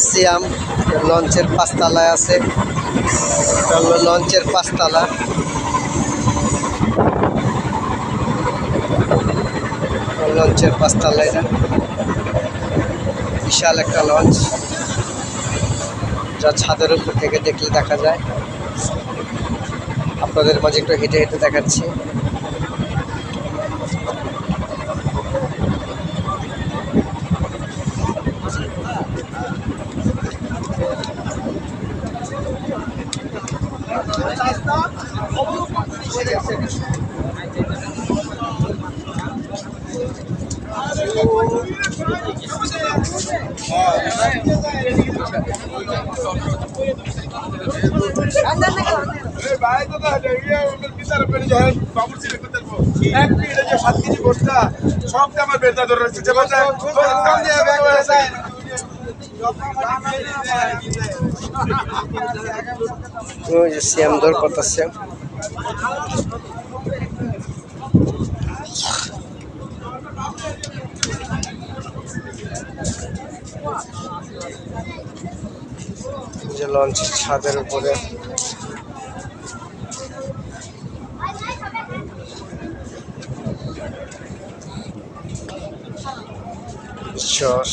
সিয়াম লঞ্চের পাঁচতলায় আছে। এটা হলো লঞ্চের পাঁচতলা। লঞ্চের পাঁচতলা, এটা বিশাল একটা লঞ্চ, যা ছাদের উপর থেকে দেখলে দেখা যায়। আপনাদের মাঝে একটু হেঁটে হেঁটে দেখাচ্ছি। সিয়াম দৌড় করতেছে। যে লঞ্চের ছাদের উপরে চর